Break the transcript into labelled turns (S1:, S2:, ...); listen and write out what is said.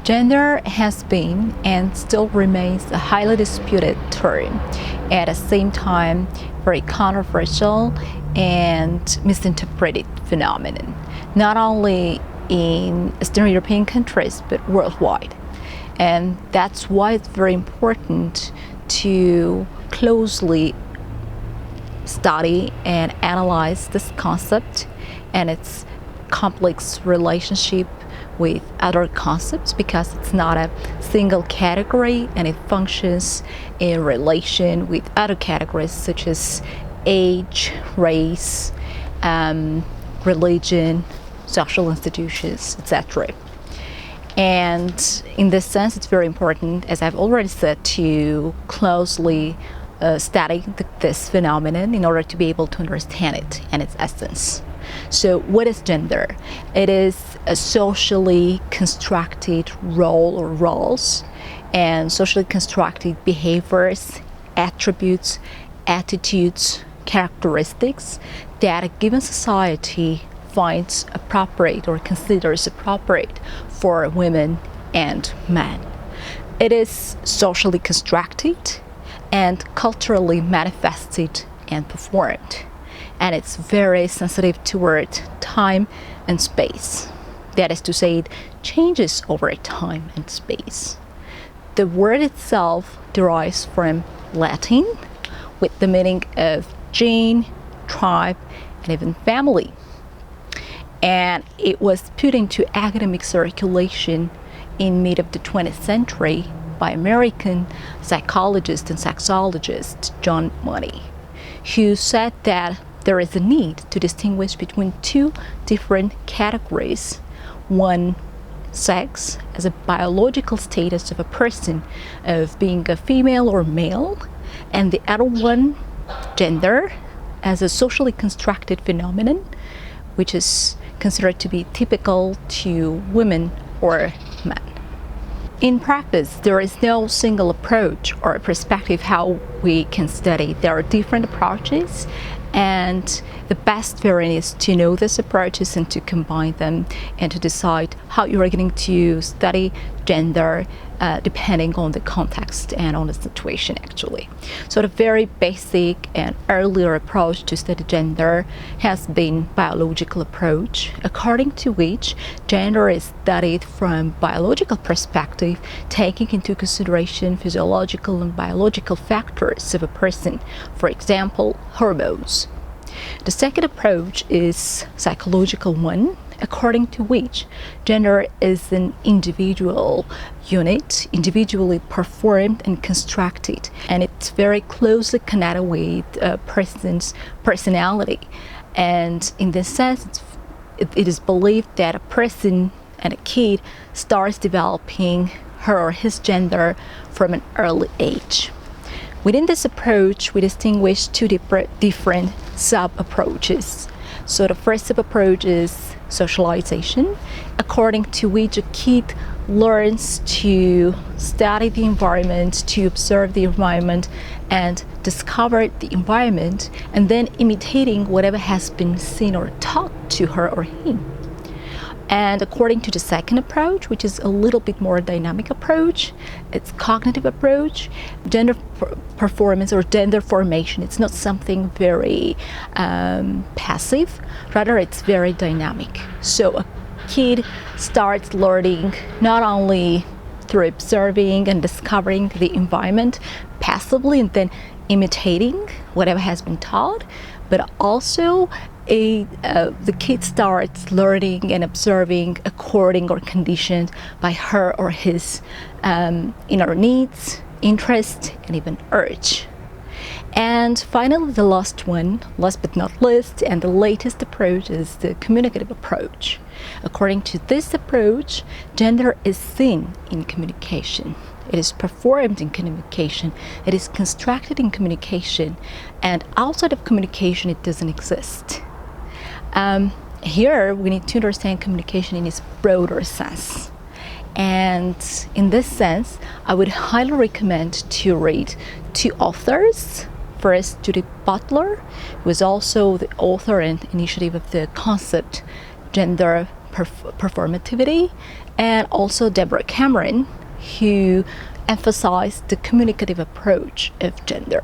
S1: Gender has been and still remains a highly disputed term, at the same time very controversial and misinterpreted phenomenon, not only in Eastern European countries but worldwide. And that's why it's very important to closely study and analyze this concept and its complex relationship with other concepts, because it's not a single category and it functions in relation with other categories such as age, race, religion, social institutions, etc. And in this sense, it's very important, as I've already said, to closely study this phenomenon in order to be able to understand it and its essence. So what is gender? It is a socially constructed role or roles and socially constructed behaviors, attributes, attitudes, characteristics that a given society finds appropriate or considers appropriate for women and men. It is socially constructed and culturally manifested and performed. And it's very sensitive toward time and space. That is to say, it changes over time and space. The word itself derives from Latin with the meaning of gene, tribe, and even family. And it was put into academic circulation in mid of the 20th century by American psychologist and sexologist John Money, who said that there is a need to distinguish between two different categories. One, sex as a biological status of a person, of being a female or male, and the other one, gender, as a socially constructed phenomenon, which is considered to be typical to women or men. In practice, there is no single approach or perspective how we can study. There are different approaches, and the best variant is to know these approaches and to combine them and to decide how you are going to study gender depending on the context and on the situation actually. So the very basic and earlier approach to study gender has been biological approach, according to which gender is studied from biological perspective, taking into consideration physiological and biological factors of a person, for example, hormones. The second approach is psychological one, according to which gender is an individual unit, individually performed and constructed, and it's very closely connected with a person's personality. And in this sense, it is believed that a person and a kid starts developing her or his gender from an early age. Within this approach, we distinguish two different sub-approaches. So the first sub-approach is socialization, according to which a kid learns to study the environment, to observe the environment, and discover the environment, and then imitating whatever has been seen or taught to her or him. And according to the second approach, which is a little bit more dynamic approach, it's cognitive approach, gender performance or gender formation. It's not something very passive, rather it's very dynamic. So a kid starts learning not only through observing and discovering the environment passively and then imitating whatever has been taught, but also the kid starts learning and observing according or conditioned by her or his inner needs, interest, and even urge. And finally, the last one, last but not least, and the latest approach is the communicative approach. According to this approach, gender is seen in communication. It is performed in communication. It is constructed in communication. And outside of communication, it doesn't exist. Here, we need to understand communication in its broader sense. And in this sense, I would highly recommend to read two authors. First, Judith Butler, who is also the author and initiative of the concept gender performativity, and also Deborah Cameron, who emphasized the communicative approach of gender.